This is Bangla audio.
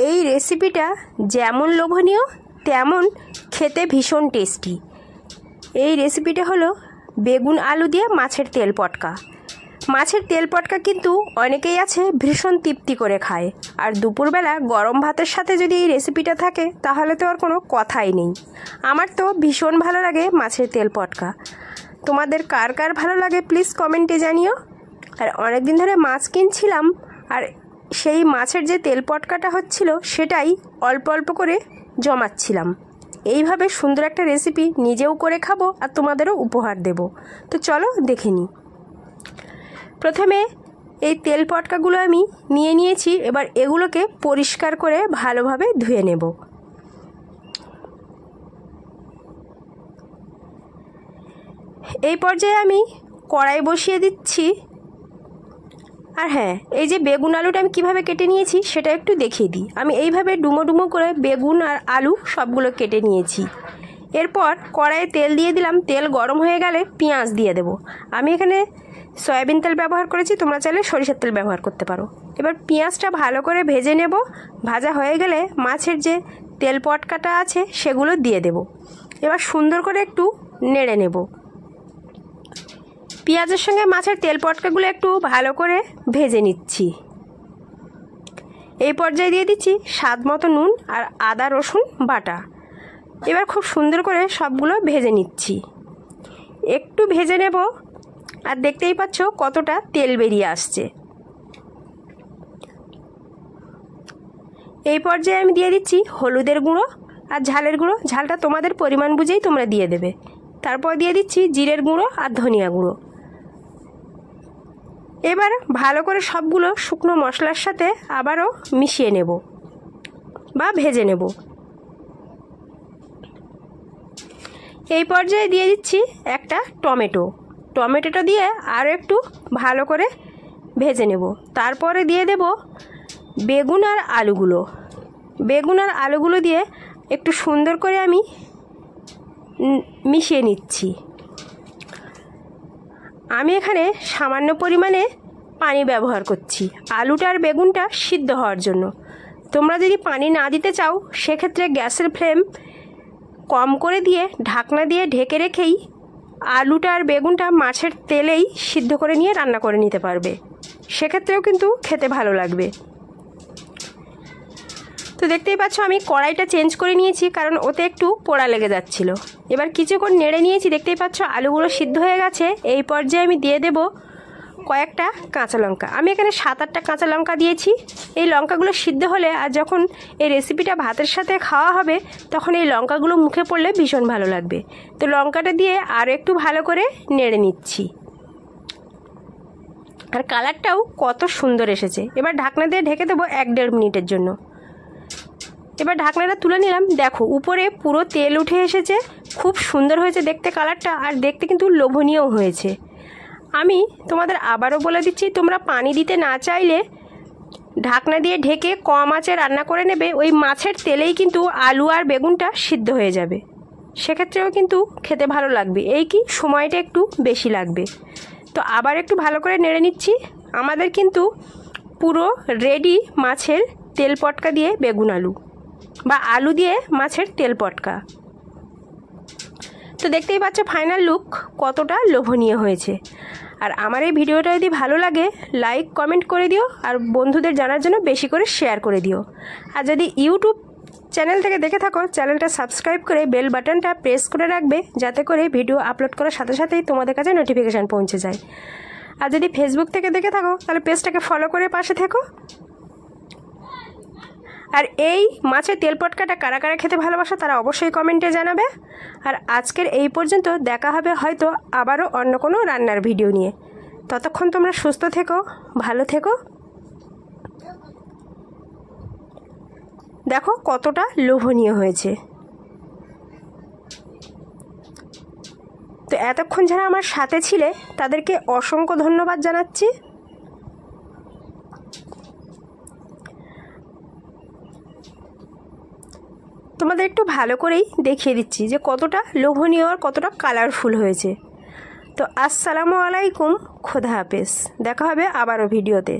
এই রেসিপিটা যেমন লোভনীয় তেমন খেতে ভীষণ টেস্টি। এই রেসিপিটা হলো বেগুন আলু দিয়ে মাছের তেল পটকা। মাছের তেল পটকা কিন্তু অনেকেই আছে ভীষণ তৃপ্তি করে খায়, আর দুপুরবেলা গরম ভাতের সাথে যদি এই রেসিপিটা থাকে তাহলে তো আর কোনো কথাই নেই। আমার তো ভীষণ ভালো লাগে মাছের তেল পটকা। তোমাদের কার কার ভালো লাগে প্লিজ কমেন্টে জানিও। আর অনেক দিন ধরে মাছ কিনছিলাম, আর সেই মাছের যে তেল পটকাটা হচ্ছিল সেটাই অল্প অল্প করে জমাচ্ছিলাম। এইভাবে সুন্দর একটা রেসিপি নিজেও করে খাবো আর তোমাদেরও উপহার দেব। তো চলো দেখে নিই। প্রথমে এই তেল পটকাগুলো আমি নিয়ে নিয়েছি, এবার এগুলোকে পরিষ্কার করে ভালোভাবে ধুয়ে নেব। এই পর্যায়ে আমি কড়াই বসিয়ে দিচ্ছি। আর হ্যাঁ, এই যে বেগুন আলুটা আমি কীভাবে কেটে নিয়েছি সেটা একটু দেখিয়ে দিই। আমি এইভাবে ডুমো ডুমো করে বেগুন আর আলু সবগুলো কেটে নিয়েছি। এরপর কড়াইয়ে তেল দিয়ে দিলাম। তেল গরম হয়ে গেলে পেঁয়াজ দিয়ে দেব। আমি এখানে সয়াবিন তেল ব্যবহার করেছি, তোমরা চাইলে সরিষার তেল ব্যবহার করতে পারো। এবার পেঁয়াজটা ভালো করে ভেজে নেব। ভাজা হয়ে গেলে মাছের যে তেল পটকাটা আছে সেগুলো দিয়ে দেব। এবার সুন্দর করে একটু নেড়ে নেব। পেঁয়াজের সঙ্গে মাছের তেল পটকাগুলো একটু ভালো করে ভেজে নিচ্ছি। এই পর্যায়ে দিয়ে দিচ্ছি স্বাদ মতো নুন আর আদা রসুন বাটা। এবার খুব সুন্দর করে সবগুলো ভেজে নিচ্ছি। একটু ভেজে নেব, আর দেখতেই পাচ্ছ কতটা তেল বেরিয়ে আসছে। এই পর্যায়ে আমি দিয়ে দিচ্ছি হলুদের গুঁড়ো আর ঝালের গুঁড়ো। ঝালটা তোমাদের পরিমাণ বুঝেই তোমরা দিয়ে দেবে। তারপর দিয়ে দিচ্ছি জিরের গুঁড়ো আর ধনিয়া গুঁড়ো। এবার ভালো করে সবগুলো শুকনো মশলার সাথে আবারও মিশিয়ে নেব বা ভেজে নেব। এই পর্যায়ে দিয়ে দিচ্ছি একটা টমেটো। টমেটোটা দিয়ে আরও একটু ভালো করে ভেজে নেব। তারপরে দিয়ে দেব বেগুন আর আলুগুলো। বেগুন আর আলুগুলো দিয়ে একটু সুন্দর করে আমি মিশিয়ে নিচ্ছি। আমি এখানে সামান্য পরিমাণে পানি ব্যবহার করছি আলুটা আর বেগুনটা সিদ্ধ হওয়ার জন্য। তোমরা যদি পানি না দিতে চাও সেক্ষেত্রে গ্যাসের ফ্লেম কম করে দিয়ে ঢাকনা দিয়ে ঢেকে রেখেই আলুটা আর বেগুনটা মাছের তেলেই সিদ্ধ করে নিয়ে রান্না করে নিতে পারবে। সেক্ষেত্রেও কিন্তু খেতে ভালো লাগবে। তো দেখতেই পাচ্ছ আমি কড়াইটা চেঞ্জ করে নিয়েছি, কারণ ওতে একটু পোড়া লেগে যাচ্ছিল। এবার কিছুক্ষণ নেড়ে নিয়েছি, দেখতেই পাচ্ছ আলুগুলো সিদ্ধ হয়ে গেছে। এই পর্যায়ে আমি দিয়ে দেব কয়েকটা কাঁচা লঙ্কা। আমি এখানে 7-8টা কাঁচা লঙ্কা দিয়েছি। এই লঙ্কাগুলো সিদ্ধ হলে আর যখন এই রেসিপিটা ভাতের সাথে খাওয়া হবে তখন এই লঙ্কাগুলো মুখে পড়লে ভীষণ ভালো লাগবে। তো লঙ্কাটা দিয়ে আরও একটু ভালো করে নেড়ে নিচ্ছি। আর কালারটাও কত সুন্দর এসেছে। এবার ঢাকনা দিয়ে ঢেকে দেবো 1-1.5 মিনিটের জন্য। এবার ঢাকনাটা তুলে নিলাম। দেখো উপরে পুরো তেল উঠে এসেছে। খুব সুন্দর হয়েছে দেখতে কালারটা, আর দেখতে কিন্তু লোভনীয় হয়েছে। আমি তোমাদের আবারও বলে দিচ্ছি, তোমরা পানি দিতে না চাইলে ঢাকনা দিয়ে ঢেকে কম আঁচে রান্না করে নেবে। ওই মাছের তেলেই কিন্তু আলু আর বেগুনটা সিদ্ধ হয়ে যাবে। সেক্ষেত্রেও কিন্তু খেতে ভালো লাগবে, এই কি সময়টা একটু বেশি লাগবে। তো আবার একটু ভালো করে নেড়ে নিচ্ছি। আমাদের কিন্তু পুরো রেডি মাছের তেল পটকা দিয়ে বেগুন আলু বা আলু দিয়ে মাছের তেল পটকা। তো দেখতেই পাচ্ছ ফাইনাল লুক কতটা লোভনীয় হয়েছে। আর আমার এই ভিডিওটা যদি ভালো লাগে লাইক কমেন্ট করে দিও, আর বন্ধুদের জানার জন্য বেশি করে শেয়ার করে দিও। আর যদি ইউটিউব চ্যানেল থেকে দেখে থাকো চ্যানেলটা সাবস্ক্রাইব করে বেল বাটনটা প্রেস করে রাখবে, যাতে করে ভিডিও আপলোড করার সাথে সাথেই তোমাদের কাছে নোটিফিকেশান পৌঁছে যায়। আর যদি ফেসবুক থেকে দেখে থাকো তাহলে পেজটাকে ফলো করে পাশে থেকো। আর এই মাছের তেল পটকাটা কারা কারা খেতে ভালোবাসো তারা অবশ্যই কমেন্টে জানাবে। আর আজকের এই পর্যন্ত, দেখা হবে হয়তো আবারও অন্য কোনো রান্নার ভিডিও নিয়ে। ততক্ষণ তোমরা সুস্থ থেকো, ভালো থেকো। দেখো কতটা লোভনীয় হয়েছে। তো এতক্ষণ যারা আমার সাথে ছিলে তাদেরকে অসংখ্য ধন্যবাদ জানাচ্ছি। তোমাদের একটু ভালো করেই দেখিয়ে দিচ্ছি যে কতটা লোভনীয় আর কতটা কালারফুল হয়েছে। তো আসসালামু আলাইকুম, খোদা হাফেজ। দেখা হবে আবারও ভিডিওতে।